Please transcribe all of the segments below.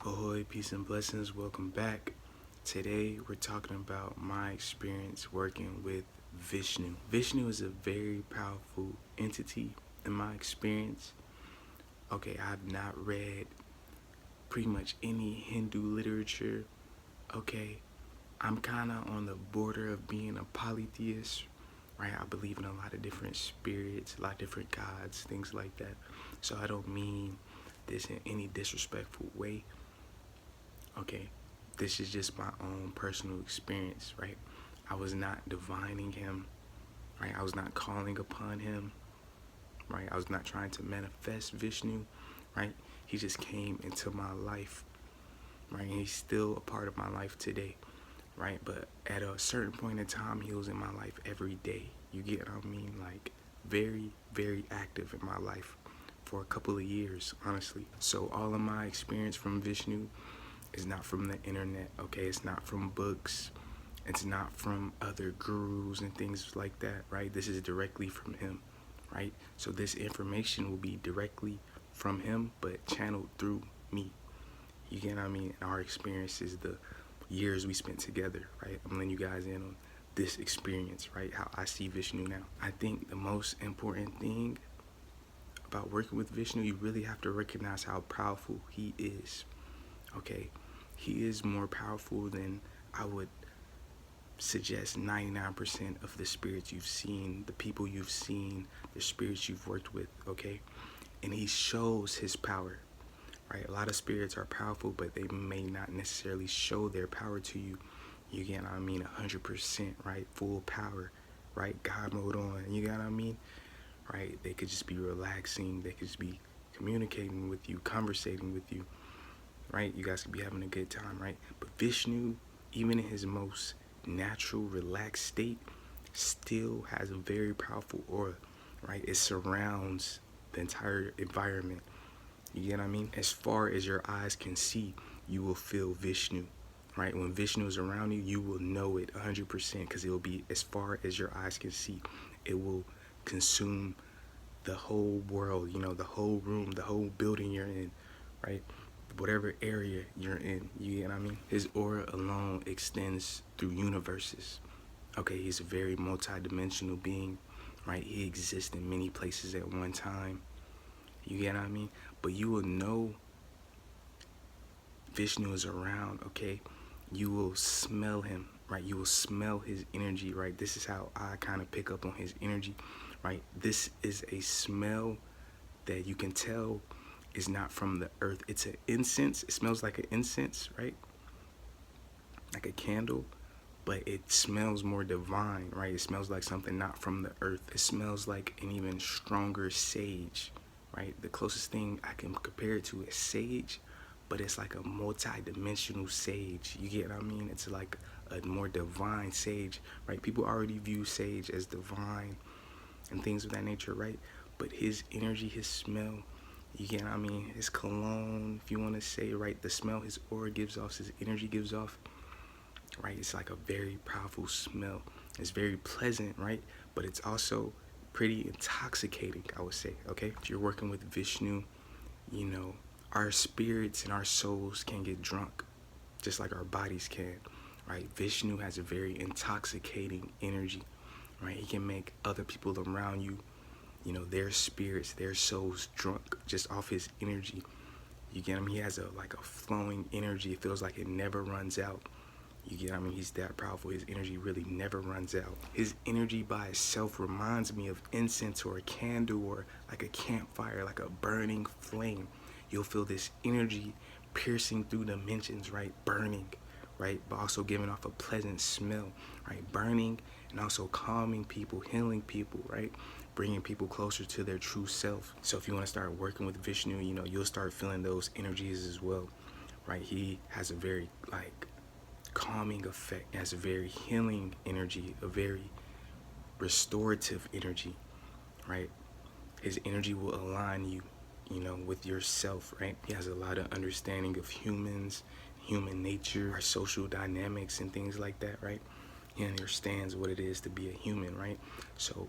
Ahoy, peace and blessings, welcome back. Today we're talking about my experience working with Vishnu. Vishnu is a very powerful entity in my experience. Okay, I've not read pretty much any Hindu literature. Okay, I'm kind of on the border of being a polytheist, right? I believe in a lot of different spirits, a lot of different gods, things like that. So I don't mean this in any disrespectful way. Okay, this is just my own personal experience, right? I was not divining him, right? I was not calling upon him, right? I was not trying to manifest Vishnu, right? He just came into my life, right? And he's still a part of my life today, right? But at a certain point in time, he was in my life every day. You get what I mean? Like, very, very active in my life for a couple of years, honestly. So all of my experience from Vishnu is not from the internet, okay? It's not from books. It's not from other gurus and things like that, right? This is directly from him, right? So this information will be directly from him, but channeled through me. You get what I mean? Our experiences, the years we spent together, right? I'm letting you guys in on this experience, right? How I see Vishnu now. I think the most important thing about working with Vishnu, you really have to recognize how powerful he is, okay? He is more powerful than I would suggest 99% of the spirits you've seen, the people you've seen, the spirits you've worked with, okay? And he shows his power, right? A lot of spirits are powerful, but they may not necessarily show their power to you. You get what I mean? 100%, right? Full power, right? God mode on, you get what I mean? Right? They could just be relaxing. They could just be communicating with you, conversating with you, right? You guys could be having a good time, right? But Vishnu, even in his most natural, relaxed state, still has a very powerful aura, right? It surrounds the entire environment. You get what I mean? As far as your eyes can see, you will feel Vishnu, right? When Vishnu is around you, you will know it 100% because it will be as far as your eyes can see. It will consume the whole world, you know, the whole room, the whole building you're in, right? Whatever area you're in, you get what I mean? His aura alone extends through universes. Okay, he's a very multi-dimensional being, right? He exists in many places at one time. You get what I mean? But you will know Vishnu is around, okay? You will smell him, right? You will smell his energy, right? This is how I kind of pick up on his energy, right? This is a smell that you can tell is not from the earth. It's an incense. It smells like an incense, right? Like a candle, but it smells more divine, right? It smells like something not from the earth. It smells like an even stronger sage, right? The closest thing I can compare it to is sage, but it's like a multi-dimensional sage. You get what I mean? It's like a more divine sage, right? People already view sage as divine and things of that nature, right? But his energy, his smell, you get what I mean? His cologne, if you want to say, right? The smell his aura gives off, his energy gives off, right? It's like a very powerful smell. It's very pleasant, right? But it's also pretty intoxicating, I would say, okay? If you're working with Vishnu, you know, our spirits and our souls can get drunk, just like our bodies can, right? Vishnu has a very intoxicating energy, right? He can make other people around you, you know, their spirits, their souls drunk just off his energy. You get him? He has a flowing energy. It feels like it never runs out. You get what I mean? He's that powerful. His energy really never runs out. His energy by itself reminds me of incense or a candle or like a campfire, like a burning flame. You'll feel this energy piercing through dimensions, right? Burning, right? But also giving off a pleasant smell, right? Burning and also calming people, healing people, right? Bringing people closer to their true self. So if you want to start working with Vishnu, you know, you'll start feeling those energies as well, right? He has a very calming effect, has a very healing energy, a very restorative energy, right? His energy will align you, you know, with yourself, right? He has a lot of understanding of humans, human nature, our social dynamics and things like that, right? He understands what it is to be a human, right? So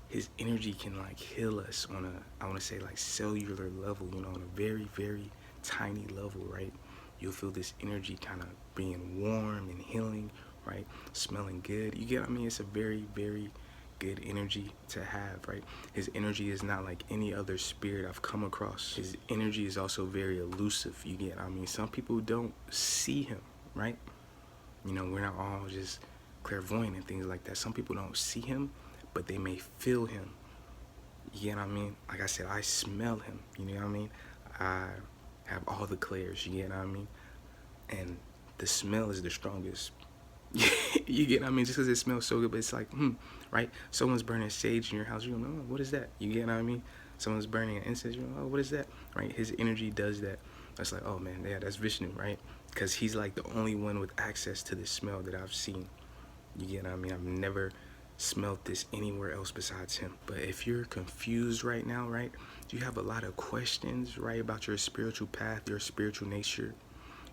his energy can like heal us on a, I want to say like cellular level, you know, on a very, very tiny level, right? you'll feel this energy kind of being warm and healing, right? Smelling good. You get what I mean? It's a very, very good energy to have, right? His energy is not like any other spirit I've come across. His energy is also very elusive. You get what I mean? Some people don't see him, right? You know, we're not all just clairvoyant and things like that. Some people don't see him, but they may feel him. You know what I mean? Like I said, I smell him. You know what I mean? I have all the clairs. You get what I mean? And the smell is the strongest. You get what I mean? Just because it smells so good, but it's like, right? Someone's burning sage in your house. You don't know, what is that? You get what I mean? Someone's burning an incense. You know, what is that? Right? His energy does that. That's like, oh man, yeah, that's Vishnu, right? Because he's like the only one with access to this smell that I've seen. You get what I mean? I've never smelled this anywhere else besides him. But if you're confused right now, right? You have a lot of questions, right, about your spiritual path, your spiritual nature.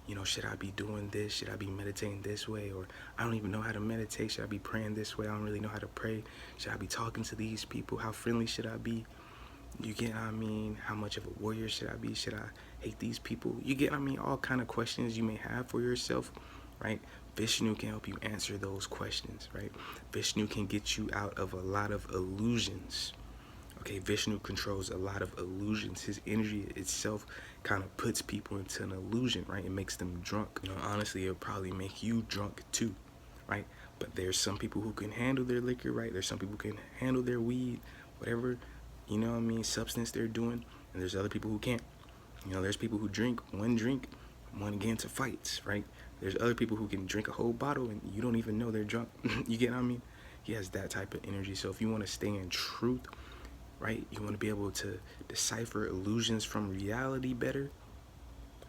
You know, should I be doing this? Should I be meditating this way? Or I don't even know how to meditate. Should I be praying this way? I don't really know how to pray. Should I be talking to these people? How friendly should I be? You get what I mean? How much of a warrior should I be? Should I hate these people? You get what I mean? All kind of questions you may have for yourself, right? Vishnu can help you answer those questions, right? Vishnu can get you out of a lot of illusions. Okay, Vishnu controls a lot of illusions. His energy itself kind of puts people into an illusion, right? It makes them drunk. You know, honestly, it'll probably make you drunk too, right? But there's some people who can handle their liquor, right? There's some people who can handle their weed, whatever, you know what I mean, substance they're doing. And there's other people who can't. You know, there's people who drink, want to get into fights, right? There's other people who can drink a whole bottle and you don't even know they're drunk. You get what I mean? He has that type of energy. So if you want to stay in truth, right? You want to be able to decipher illusions from reality better.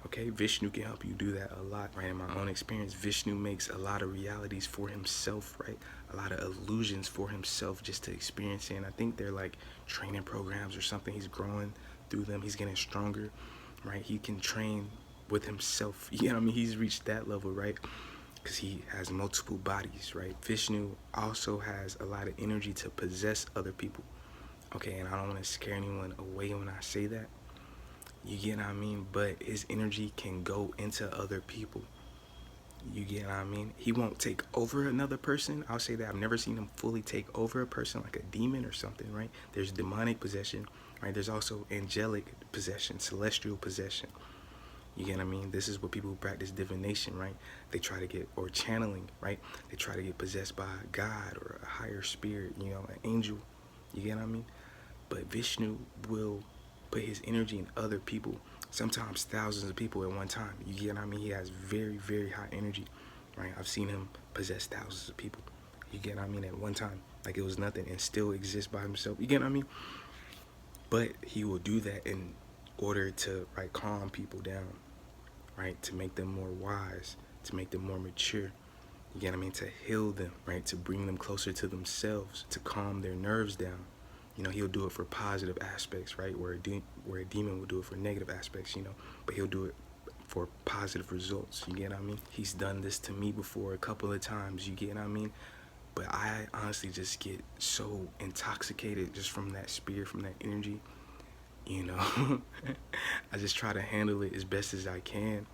Okay, Vishnu can help you do that a lot, right? In my own experience, Vishnu makes a lot of realities for himself, right? A lot of illusions for himself just to experience it. And I think they're like training programs or something. He's growing through them. He's getting stronger, right? He can train with himself. You know what I mean? He's reached that level, right? Because he has multiple bodies, right? Vishnu also has a lot of energy to possess other people. Okay, and I don't want to scare anyone away when I say that. You get what I mean? But his energy can go into other people. You get what I mean? He won't take over another person. I'll say that I've never seen him fully take over a person like a demon or something, right? There's demonic possession, right? There's also angelic possession, celestial possession. You get what I mean? This is what people who practice divination, right? They try to get, or channeling, right? They try to get possessed by God or a higher spirit, you know, an angel. You get what I mean? But Vishnu will put his energy in other people, sometimes thousands of people at one time. You get what I mean? He has very, very high energy, right? I've seen him possess thousands of people. You get what I mean? At one time, like it was nothing, and still exist by himself. You get what I mean? But he will do that in order to, right, calm people down, right? To make them more wise, to make them more mature. You get what I mean? To heal them, right? To bring them closer to themselves, to calm their nerves down. You know, he'll do it for positive aspects, right? Where a demon will do it for negative aspects, you know, but he'll do it for positive results. You get what I mean? He's done this to me before a couple of times. You get what I mean? But I honestly just get so intoxicated just from that spirit, from that energy. You know, I just try to handle it as best as I can,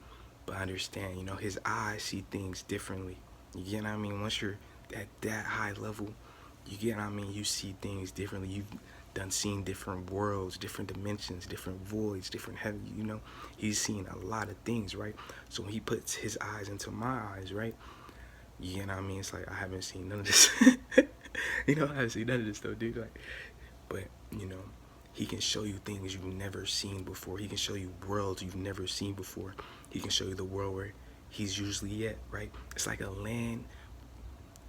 but understand, you know, his eyes see things differently. You get what I mean? Once you're at that high level, you get what I mean? You see things differently. You've seen different worlds, different dimensions, different voids, different heaven. You know, he's seen a lot of things, right? So when he puts his eyes into my eyes, right? You get what I mean? It's like I haven't seen none of this. You know, I haven't seen none of this though, dude. Like, but you know, he can show you things you've never seen before. He can show you worlds you've never seen before. He can show you the world where he's usually at, right? It's like a land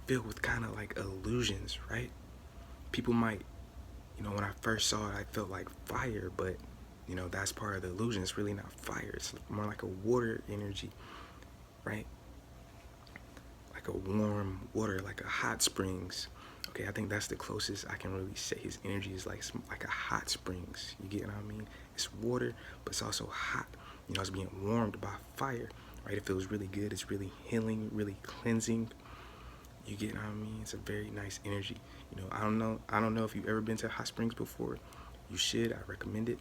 filled with kind of like illusions, right? People might, you know, when I first saw it, I felt like fire, but, you know, that's part of the illusion. It's really not fire. It's more like a water energy, right? Like a warm water, like a hot springs. Okay, I think that's the closest I can really say his energy is like a hot springs. You get what I mean? It's water, but it's also hot. You know, it's being warmed by fire, right? It feels really good. It's really healing, really cleansing. You get what I mean? It's a very nice energy. You know, I don't know if you've ever been to hot springs before. You should. I recommend it.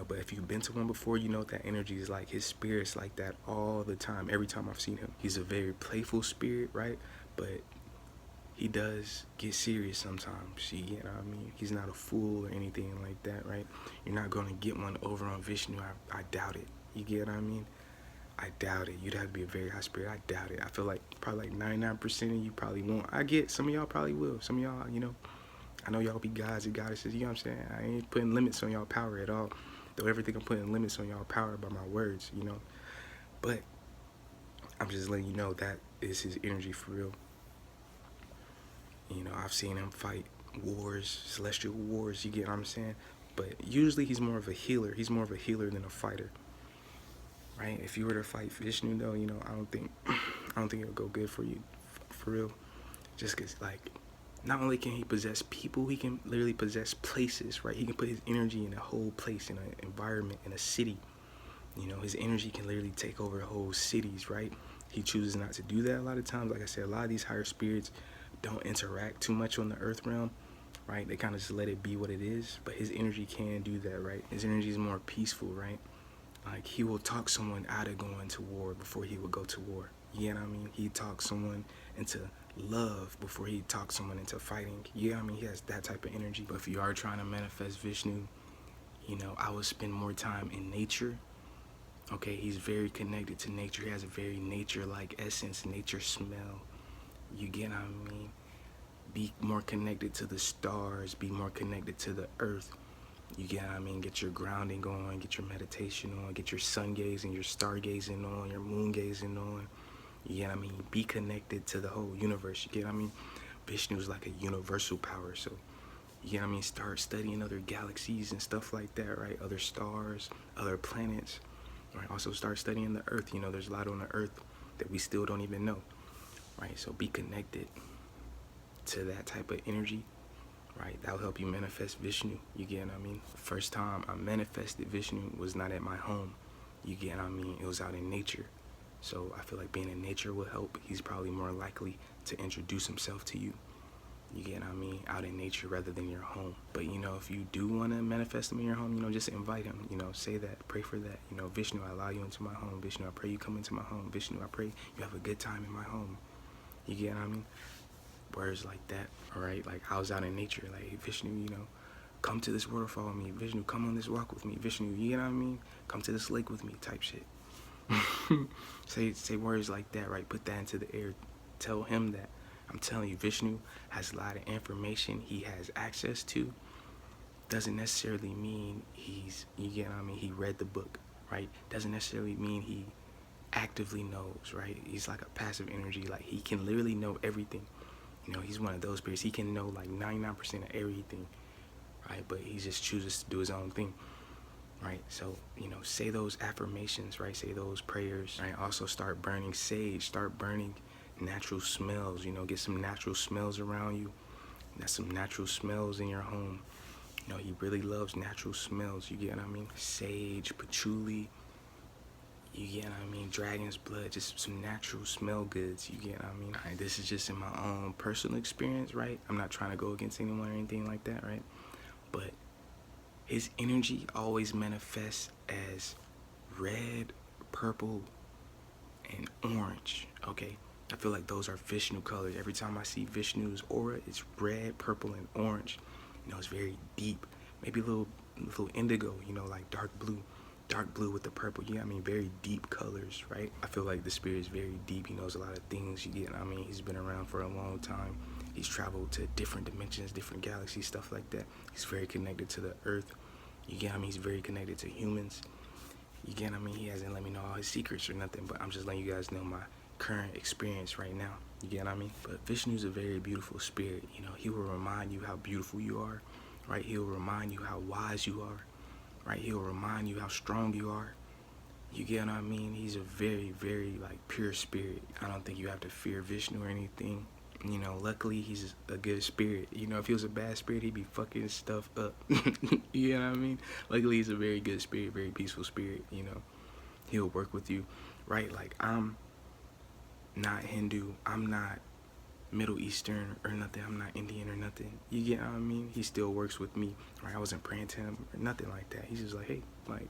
But if you've been to one before, you know what that energy is like. His spirit's like that all the time. Every time I've seen him, he's a very playful spirit, right? But he does get serious sometimes. You know what I mean? He's not a fool or anything like that, right? You're not gonna get one over on Vishnu. I doubt it. You get what I mean? I doubt it. You'd have to be a very high spirit. I doubt it. I feel like probably like 99% of you probably won't. I get some of y'all probably will. Some of y'all, I know y'all be gods and goddesses. You know what I'm saying? I ain't putting limits on y'all power at all. Though everything I'm putting limits on y'all power by my words, But I'm just letting you know that is his energy for real. I've seen him fight wars, celestial wars, you get what I'm saying? But usually he's more of a healer. He's more of a healer than a fighter. Right? If you were to fight Vishnu though, I don't think it'll go good for you, for real. Just cause like, not only can he possess people, he can literally possess places, right? He can put his energy in a whole place, in an environment, in a city. His energy can literally take over whole cities, right? He chooses not to do that a lot of times. Like I said, a lot of these higher spirits don't interact too much on the earth realm, right? They kind of just let it be what it is. But his energy can do that, right? His energy is more peaceful, right? Like, he will talk someone out of going to war before he would go to war. You know what I mean? He talks someone into love before he talks someone into fighting. You know what I mean? He has that type of energy. But if you are trying to manifest Vishnu, I would spend more time in nature. Okay, he's very connected to nature. He has a very nature-like essence, nature smell. You get what I mean? Be more connected to the stars. Be more connected to the earth. You get what I mean? Get your grounding on, get your meditation on, get your sun gazing, your star gazing on, your moon gazing on. You get what I mean? Be connected to the whole universe. You get what I mean? Vishnu is like a universal power. So, you get what I mean? Start studying other galaxies and stuff like that, right? Other stars, other planets. Right? Also start studying the earth. There's a lot on the earth that we still don't even know. Right? So be connected to that type of energy. Right, that'll help you manifest Vishnu. You get what I mean? First time I manifested Vishnu was not at my home. You get what I mean? It was out in nature. So I feel like being in nature will help. He's probably more likely to introduce himself to you. You get what I mean? Out in nature rather than your home. But if you do want to manifest him in your home, just invite him. Say that, pray for that. Vishnu, I allow you into my home. Vishnu, I pray you come into my home. Vishnu, I pray you have a good time in my home. You get what I mean? Words like that, all right? Like, I was out in nature, like, hey, Vishnu, come to this waterfall with me. Vishnu, come on this walk with me. Vishnu, you know what I mean? Come to this lake with me, type shit. say words like that, right? Put that into the air. Tell him that. I'm telling you, Vishnu has a lot of information he has access to. Doesn't necessarily mean you get what I mean? He read the book, right? Doesn't necessarily mean he actively knows, right? He's like a passive energy. Like, he can literally know everything. He's one of those spirits. He can know like 99% of everything, right? But he just chooses to do his own thing, right? So, say those affirmations, right? Say those prayers, right? Also start burning sage, start burning natural smells, get some natural smells around you. That's some natural smells in your home. He really loves natural smells, you get what I mean? Sage, patchouli, you get what I mean? Dragon's blood, just some natural smell goods, you get what I mean? Right, this is just in my own personal experience, right? I'm not trying to go against anyone or anything like that, right? But his energy always manifests as red, purple, and orange, okay? I feel like those are Vishnu colors. Every time I see Vishnu's aura, it's red, purple, and orange. It's very deep. Maybe a little indigo, like dark blue with the purple. You know what I mean? Very deep colors, right? I feel like the spirit is very deep. He knows a lot of things. You get what I mean? He's been around for a long time. He's traveled to different dimensions, different galaxies, stuff like that. He's very connected to the earth. You get what I mean? He's very connected to humans. You get what I mean? He hasn't let me know all his secrets or nothing, but I'm just letting you guys know my current experience right now. You get what I mean? But Vishnu's a very beautiful spirit. He will remind you how beautiful you are, right? He'll remind you how wise you are, right? He'll remind you how strong you are. You get what I mean? He's a very, very, like, pure spirit. I don't think you have to fear Vishnu or anything. Luckily, he's a good spirit. If he was a bad spirit, he'd be fucking stuff up. You know what I mean? Luckily, he's a very good spirit, very peaceful spirit, He'll work with you, right? Like, I'm not Hindu. I'm not Middle Eastern or nothing. I'm not Indian or nothing. You get what I mean? He still works with me. Right? I wasn't praying to him or nothing like that. He's just like, hey, like,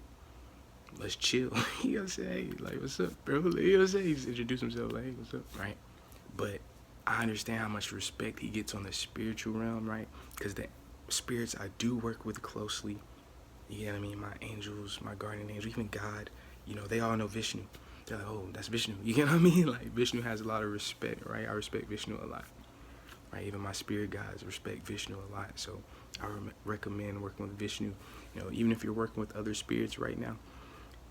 let's chill. You know what I'm saying? Hey, like, what's up, bro? You know what I'm saying? He just introduced himself, like, hey, what's up? Right? But I understand how much respect he gets on the spiritual realm, right? Because the spirits I do work with closely, you get what I mean? My angels, my guardian angel, even God, you know, they all know Vishnu. They're like, oh, that's Vishnu. You get what I mean? Like, Vishnu has a lot of respect, right? I respect Vishnu a lot, right? Even my spirit guides respect Vishnu a lot. So I recommend working with Vishnu. You know, even if you're working with other spirits right now,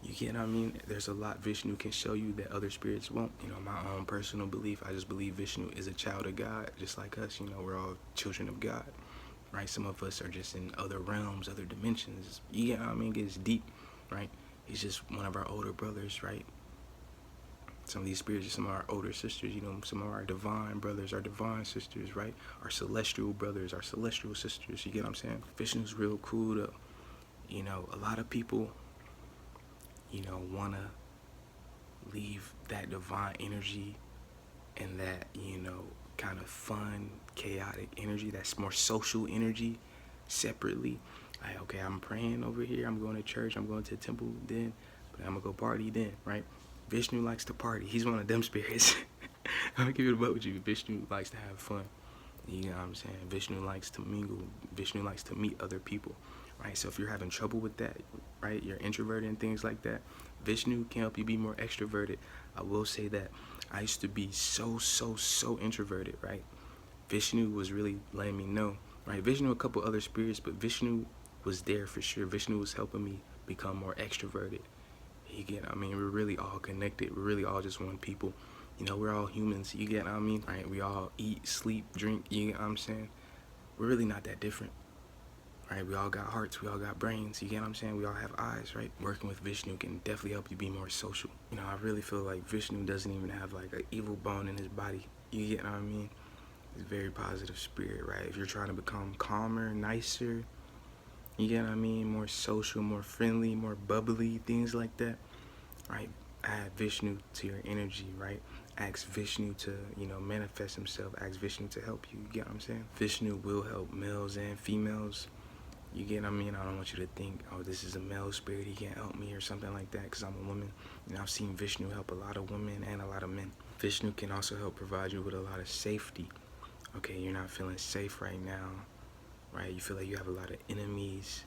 you get what I mean? There's a lot Vishnu can show you that other spirits won't. You know, my own personal belief, I just believe Vishnu is a child of God, just like us. You know, we're all children of God, right? Some of us are just in other realms, other dimensions. You get what I mean? It gets deep, right? He's just one of our older brothers, right? Some of these spirits are some of our older sisters, you know, some of our divine brothers, our divine sisters, right? Our celestial brothers, our celestial sisters, you get what I'm saying? Vishnu's real cool though. You know, a lot of people, you know, want to leave that divine energy and that, you know, kind of fun, chaotic energy, that's more social energy separately. Like, okay, I'm praying over here, I'm going to church, I'm going to the temple then, but I'm going to go party then, right? Vishnu likes to party. He's one of them spirits. I'm going to keep it about with you. Vishnu likes to have fun. You know what I'm saying? Vishnu likes to mingle. Vishnu likes to meet other people, right? So if you're having trouble with that, right, you're introverted and things like that, Vishnu can help you be more extroverted. I will say that I used to be so introverted, right? Vishnu was really letting me know, right? Vishnu, a couple other spirits, but Vishnu was there for sure. Vishnu was helping me become more extroverted. You get, I mean, we're really all connected. We're really all just one people. You know, we're all humans. You get what I mean? Right? We all eat, sleep, drink. You get what I'm saying? We're really not that different. Right? We all got hearts. We all got brains. You get what I'm saying? We all have eyes, right? Working with Vishnu can definitely help you be more social. You know, I really feel like Vishnu doesn't even have like an evil bone in his body. You get what I mean? He's a very positive spirit, right? If you're trying to become calmer, nicer, you get what I mean? More social, more friendly, more bubbly, things like that, right? Add Vishnu to your energy, right? Ask Vishnu to, you know, manifest himself. Ask Vishnu to help you. You get what I'm saying? Vishnu will help males and females. You get what I mean? I don't want you to think, oh, this is a male spirit, he can't help me or something like that because I'm a woman. You know, I've seen Vishnu help a lot of women and a lot of men. Vishnu can also help provide you with a lot of safety. Okay, you're not feeling safe right now, right? You feel like you have a lot of enemies.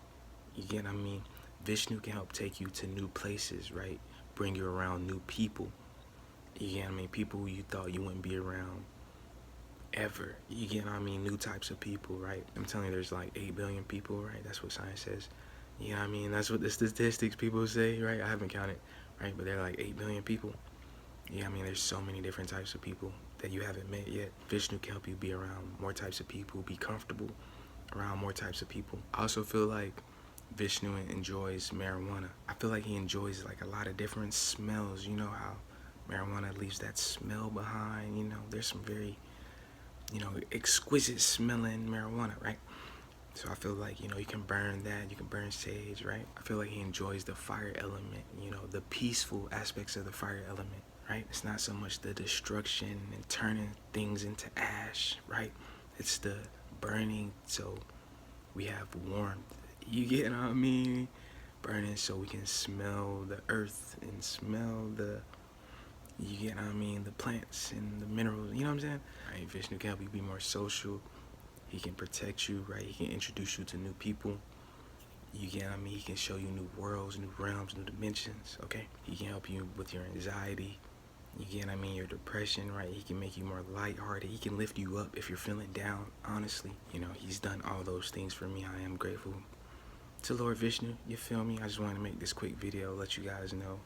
You get what I mean? Vishnu can help take you to new places, right? Bring you around new people. You get what I mean? People who you thought you wouldn't be around ever. You get what I mean? New types of people, right? I'm telling you, there's like 8 billion people, right? That's what science says. You know what I mean? That's what the statistics people say, right? I haven't counted, right? But they're like 8 billion people. Yeah, I mean, there's so many different types of people that you haven't met yet. Vishnu can help you be around more types of people, be comfortable around more types of people. I also feel like Vishnu enjoys marijuana. I feel like he enjoys like a lot of different smells. You know how marijuana leaves that smell behind, you know, there's some very, you know, exquisite smelling marijuana, right? So I feel like, you know, you can burn that, you can burn sage, right? I feel like he enjoys the fire element, you know, the peaceful aspects of the fire element, right? It's not so much the destruction and turning things into ash, right? It's the burning so we have warmth. You get what I mean? Burning so we can smell the earth and smell the, you get what I mean, the plants and the minerals, you know what I'm saying? Right, Vishnu can help you be more social. He can protect you, right? He can introduce you to new people. You get what I mean? He can show you new worlds, new realms, new dimensions, okay? He can help you with your anxiety. You get what I mean? Your depression, right? He can make you more lighthearted. He can lift you up if you're feeling down, honestly. You know, he's done all those things for me. I am grateful to Lord Vishnu, you feel me? I just wanted to make this quick video, let you guys know.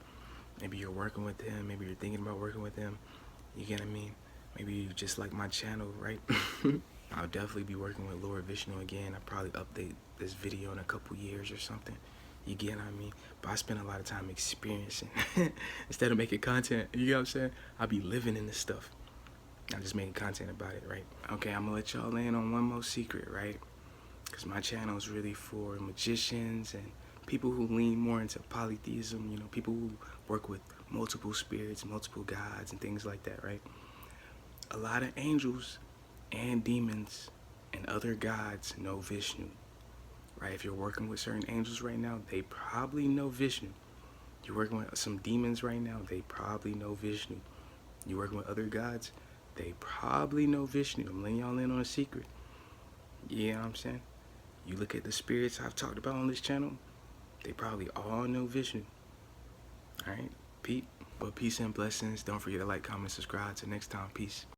Maybe you're working with him, maybe you're thinking about working with him. You get what I mean? Maybe you just like my channel, right? I'll definitely be working with Lord Vishnu again. I'll probably update this video in a couple years or something. You get what I mean? But I spend a lot of time experiencing. Instead of making content, you know what I'm saying? I'll be living in this stuff. I'm just making content about it, right? Okay, I'm gonna let y'all in on one more secret, right? Because my channel is really for magicians and people who lean more into polytheism, you know, people who work with multiple spirits, multiple gods, and things like that, right? A lot of angels and demons and other gods know Vishnu, right? If you're working with certain angels right now, they probably know Vishnu. You're working with some demons right now, they probably know Vishnu. You're working with other gods, they probably know Vishnu. I'm letting y'all in on a secret. You know what I'm saying? You look at the spirits I've talked about on this channel, they probably all know Vishnu. Alright, Pete. But peace and blessings. Don't forget to like, comment, subscribe. Till next time, peace.